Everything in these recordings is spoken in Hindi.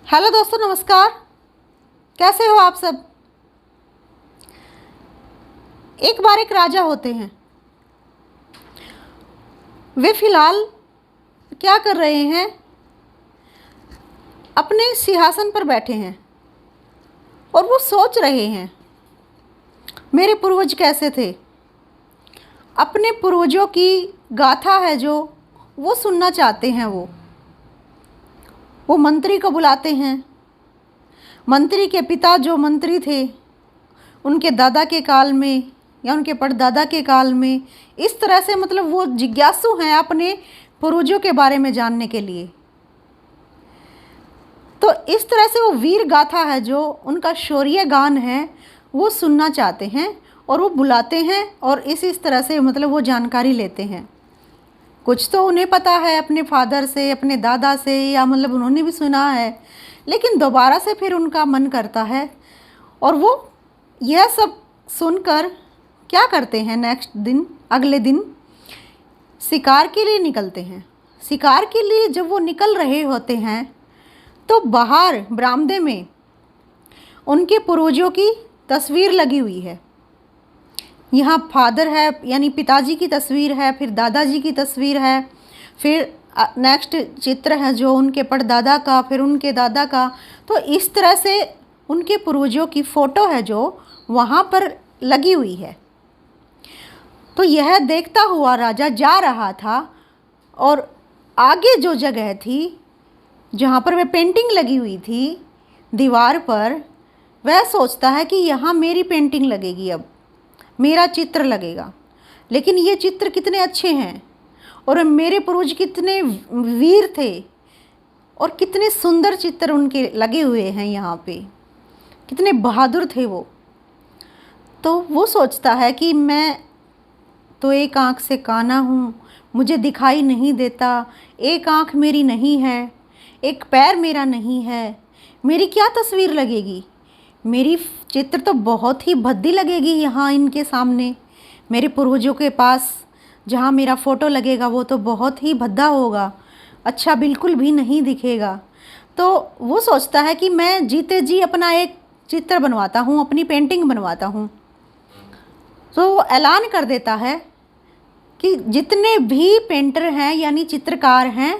हेलो दोस्तों, नमस्कार। कैसे हो आप सब। एक बार एक राजा होते हैं। वे फिलहाल क्या कर रहे हैं, अपने सिंहासन पर बैठे हैं और वो सोच रहे हैं मेरे पूर्वज कैसे थे। अपने पूर्वजों की गाथा है जो वो सुनना चाहते हैं। वो मंत्री को बुलाते हैं। मंत्री के पिता जो मंत्री थे, उनके दादा के काल में या उनके परदादा के काल में, इस तरह से मतलब वो जिज्ञासु हैं अपने पूर्वजों के बारे में जानने के लिए। तो इस तरह से वो वीर गाथा है जो उनका शौर्य गान है, वो सुनना चाहते हैं और वो बुलाते हैं और इस तरह से मतलब वो जानकारी लेते हैं। कुछ तो उन्हें पता है अपने फादर से, अपने दादा से, या मतलब उन्होंने भी सुना है, लेकिन दोबारा से फिर उनका मन करता है और वो यह सब सुनकर क्या करते हैं, नेक्स्ट दिन, अगले दिन शिकार के लिए निकलते हैं। शिकार के लिए जब वो निकल रहे होते हैं तो बाहर बरामदे में उनके पूर्वजों की तस्वीर लगी हुई है। यहाँ फादर है यानी पिताजी की तस्वीर है, फिर दादाजी की तस्वीर है, फिर नेक्स्ट चित्र है जो उनके परदादा का, फिर उनके दादा का। तो इस तरह से उनके पूर्वजों की फ़ोटो है जो वहाँ पर लगी हुई है। तो यह देखता हुआ राजा जा रहा था और आगे जो जगह थी जहाँ पर वह पेंटिंग लगी हुई थी दीवार पर, वह सोचता है कि यहाँ मेरी पेंटिंग लगेगी, अब मेरा चित्र लगेगा। लेकिन ये चित्र कितने अच्छे हैं और मेरे पूर्वज कितने वीर थे और कितने सुंदर चित्र उनके लगे हुए हैं यहाँ पे, कितने बहादुर थे वो। तो वो सोचता है कि मैं तो एक आँख से काना हूँ, मुझे दिखाई नहीं देता, एक आँख मेरी नहीं है, एक पैर मेरा नहीं है, मेरी क्या तस्वीर लगेगी। मेरी चित्र तो बहुत ही भद्दी लगेगी यहाँ इनके सामने। मेरे पूर्वजों के पास जहाँ मेरा फ़ोटो लगेगा वो तो बहुत ही भद्दा होगा, अच्छा बिल्कुल भी नहीं दिखेगा। तो वो सोचता है कि मैं जीते जी अपना एक चित्र बनवाता हूँ, अपनी पेंटिंग बनवाता हूँ। तो वो ऐलान कर देता है कि जितने भी पेंटर हैं यानी चित्रकार हैं,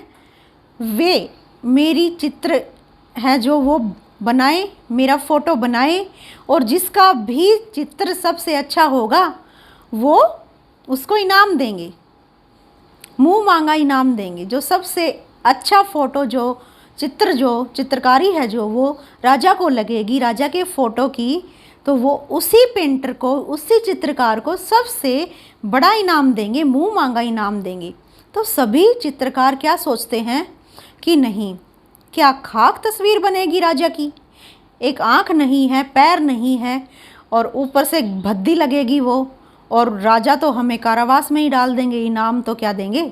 वे मेरी चित्र है जो वो बनाए, मेरा फ़ोटो बनाए, और जिसका भी चित्र सबसे अच्छा होगा वो उसको इनाम देंगे, मुंह मांगा इनाम देंगे। जो सबसे अच्छा फ़ोटो, जो चित्र, जो चित्रकारी है जो वो राजा को लगेगी, राजा के फ़ोटो की, तो वो उसी पेंटर को, उसी चित्रकार को सबसे बड़ा इनाम देंगे, मुंह मांगा इनाम देंगे। तो सभी चित्रकार क्या सोचते हैं कि नहीं, क्या खाक तस्वीर बनेगी राजा की, एक आँख नहीं है, पैर नहीं है और ऊपर से भद्दी लगेगी वो, और राजा तो हमें कारावास में ही डाल देंगे, इनाम तो क्या देंगे,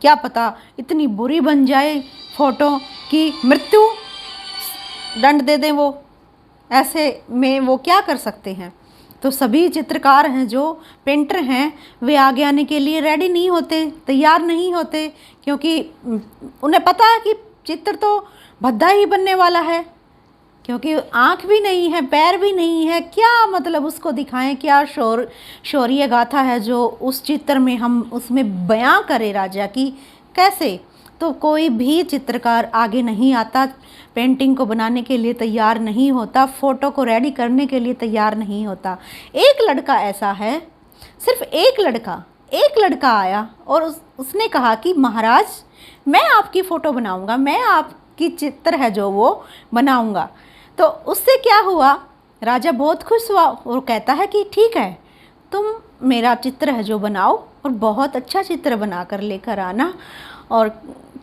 क्या पता इतनी बुरी बन जाए फ़ोटो कि मृत्यु दंड दे दें वो, ऐसे में वो क्या कर सकते हैं। तो सभी चित्रकार हैं जो पेंटर हैं, वे आगे आने के लिए रेडी नहीं होते, तैयार नहीं होते, क्योंकि उन्हें पता है कि चित्र तो भद्दा ही बनने वाला है, क्योंकि आँख भी नहीं है, पैर भी नहीं है, क्या मतलब उसको दिखाएं, क्या शौर्य गाथा है जो उस चित्र में हम उसमें बयां करें राजा की, कैसे। तो कोई भी चित्रकार आगे नहीं आता, पेंटिंग को बनाने के लिए तैयार नहीं होता, फ़ोटो को रेडी करने के लिए तैयार नहीं होता। एक लड़का ऐसा है, सिर्फ एक लड़का आया और उसने कहा कि महाराज, मैं आपकी फ़ोटो बनाऊंगा, मैं आपकी चित्र है जो वो बनाऊंगा। तो उससे क्या हुआ, राजा बहुत खुश हुआ और कहता है कि ठीक है, तुम मेरा चित्र है जो बनाओ और बहुत अच्छा चित्र बना कर लेकर आना। और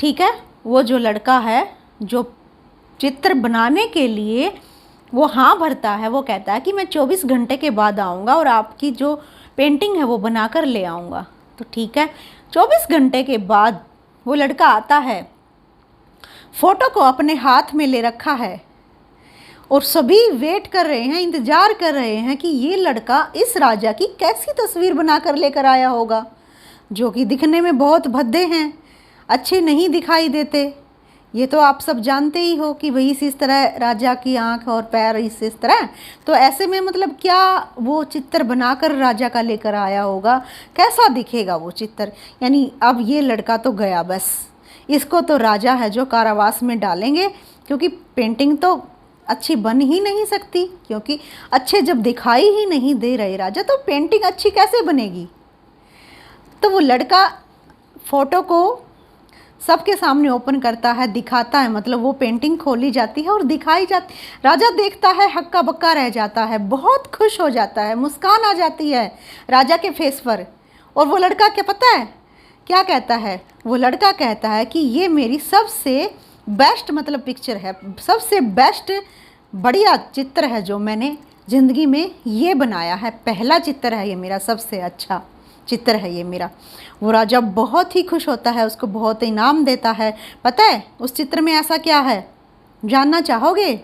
ठीक है, वो जो लड़का है जो चित्र बनाने के लिए वो हाँ भरता है, वो कहता है कि मैं 24 घंटे के बाद आऊँगा और आपकी जो पेंटिंग है वो बना कर ले आऊँगा। तो ठीक है, 24 घंटे के बाद वो लड़का आता है, फ़ोटो को अपने हाथ में ले रखा है और सभी वेट कर रहे हैं, इंतज़ार कर रहे हैं कि ये लड़का इस राजा की कैसी तस्वीर बना कर लेकर आया होगा, जो कि दिखने में बहुत भद्दे हैं, अच्छे नहीं दिखाई देते, ये तो आप सब जानते ही हो कि वही इस तरह राजा की आंख और पैर इस तरह। तो ऐसे में मतलब क्या वो चित्र बनाकर राजा का लेकर आया होगा, कैसा दिखेगा वो चित्र। यानी अब ये लड़का तो गया, बस इसको तो राजा है जो कारावास में डालेंगे, क्योंकि पेंटिंग तो अच्छी बन ही नहीं सकती, क्योंकि अच्छे जब दिखाई ही नहीं दे रहे राजा तो पेंटिंग अच्छी कैसे बनेगी। तो वो लड़का फ़ोटो को सबके सामने ओपन करता है, दिखाता है, मतलब वो पेंटिंग खोली जाती है और दिखाई जाती। राजा देखता है, हक्का बक्का रह जाता है, बहुत खुश हो जाता है, मुस्कान आ जाती है राजा के फेस पर। और वो लड़का क्या पता है क्या कहता है, वो लड़का कहता है कि ये मेरी सबसे बेस्ट मतलब पिक्चर है, सबसे बेस्ट बढ़िया चित्र है जो मैंने ज़िंदगी में ये बनाया है, पहला चित्र है ये मेरा, सबसे अच्छा चित्र है ये मेरा। वो राजा बहुत ही खुश होता है, उसको बहुत इनाम देता है। पता है उस चित्र में ऐसा क्या है, जानना चाहोगे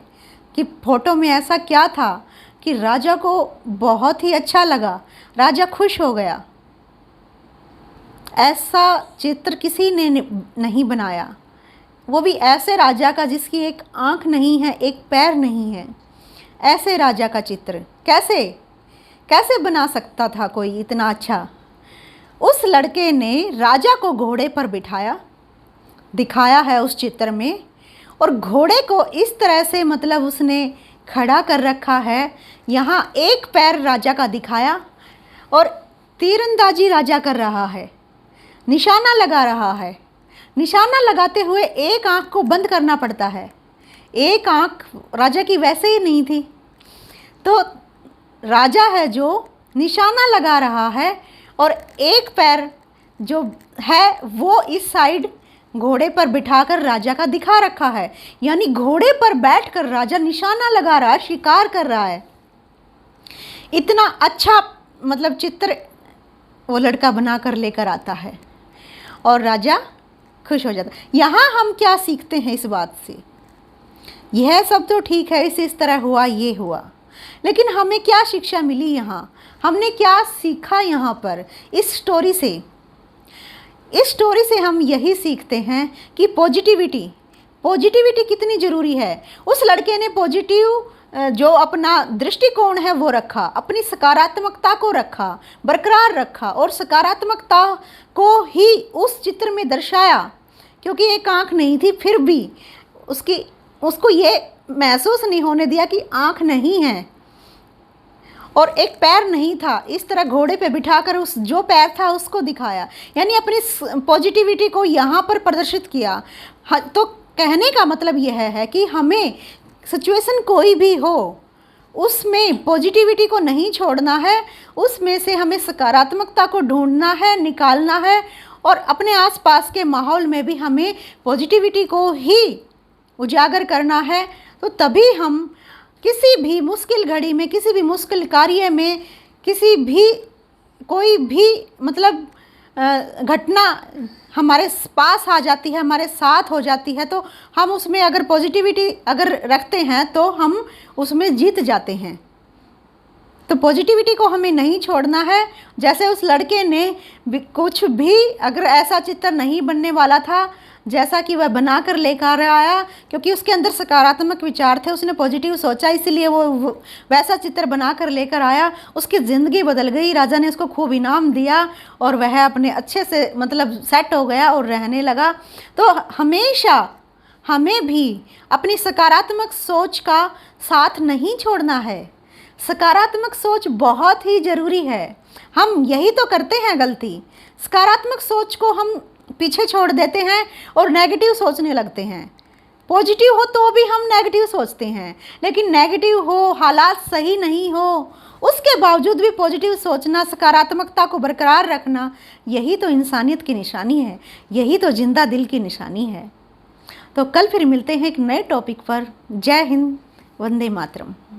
कि फ़ोटो में ऐसा क्या था कि राजा को बहुत ही अच्छा लगा, राजा खुश हो गया। ऐसा चित्र किसी ने नहीं बनाया, वो भी ऐसे राजा का जिसकी एक आँख नहीं है, एक पैर नहीं है। ऐसे राजा का चित्र कैसे कैसे बना सकता था कोई इतना अच्छा। उस लड़के ने राजा को घोड़े पर बिठाया, दिखाया है उस चित्र में, और घोड़े को इस तरह से मतलब उसने खड़ा कर रखा है। यहाँ एक पैर राजा का दिखाया और तीरंदाजी राजा कर रहा है, निशाना लगा रहा है। निशाना लगाते हुए एक आँख को बंद करना पड़ता है, एक आँख राजा की वैसे ही नहीं थी। तो राजा है जो निशाना लगा रहा है और एक पैर जो है वो इस साइड घोड़े पर बिठाकर राजा का दिखा रखा है। यानी घोड़े पर बैठकर राजा निशाना लगा रहा है, शिकार कर रहा है। इतना अच्छा मतलब चित्र वो लड़का बना कर लेकर आता है और राजा खुश हो जाता है। यहाँ हम क्या सीखते हैं इस बात से, यह सब तो ठीक है, इस तरह हुआ, ये हुआ, लेकिन हमें क्या शिक्षा मिली यहाँ, हमने क्या सीखा यहाँ पर इस स्टोरी से। इस स्टोरी से हम यही सीखते हैं कि पॉजिटिविटी कितनी ज़रूरी है। उस लड़के ने पॉजिटिव जो अपना दृष्टिकोण है वो रखा, अपनी सकारात्मकता को रखा, बरकरार रखा और सकारात्मकता को ही उस चित्र में दर्शाया। क्योंकि एक आँख नहीं थी, फिर भी उसको ये महसूस नहीं होने दिया कि आँख नहीं है, और एक पैर नहीं था, इस तरह घोड़े पे बिठाकर उस जो पैर था उसको दिखाया। यानी अपनी पॉजिटिविटी को यहाँ पर प्रदर्शित किया। तो कहने का मतलब यह है कि हमें सिचुएशन कोई भी हो उसमें पॉजिटिविटी को नहीं छोड़ना है, उसमें से हमें सकारात्मकता को ढूंढना है, निकालना है, और अपने आसपास के माहौल में भी हमें पॉजिटिविटी को ही उजागर करना है। तो तभी हम किसी भी मुश्किल घड़ी में, किसी भी मुश्किल कार्य में, किसी भी कोई भी मतलब घटना हमारे पास आ जाती है, हमारे साथ हो जाती है, तो हम उसमें अगर पॉजिटिविटी अगर रखते हैं तो हम उसमें जीत जाते हैं। तो पॉजिटिविटी को हमें नहीं छोड़ना है। जैसे उस लड़के ने कुछ भी अगर ऐसा चित्र नहीं बनने वाला था जैसा कि वह बना कर लेकर आया, क्योंकि उसके अंदर सकारात्मक विचार थे, उसने पॉजिटिव सोचा, इसलिए वो वैसा चित्र बना कर लेकर आया। उसकी ज़िंदगी बदल गई, राजा ने उसको खूब इनाम दिया और वह अपने अच्छे से मतलब सेट हो गया और रहने लगा। तो हमेशा हमें भी अपनी सकारात्मक सोच का साथ नहीं छोड़ना है। सकारात्मक सोच बहुत ही ज़रूरी है। हम यही तो करते हैं गलती, सकारात्मक सोच को हम पीछे छोड़ देते हैं और नेगेटिव सोचने लगते हैं। पॉजिटिव हो तो भी हम नेगेटिव सोचते हैं, लेकिन नेगेटिव हो, हालात सही नहीं हो, उसके बावजूद भी पॉजिटिव सोचना, सकारात्मकता को बरकरार रखना, यही तो इंसानियत की निशानी है, यही तो जिंदा दिल की निशानी है। तो कल फिर मिलते हैं एक नए टॉपिक पर। जय हिंद, वंदे मातरम।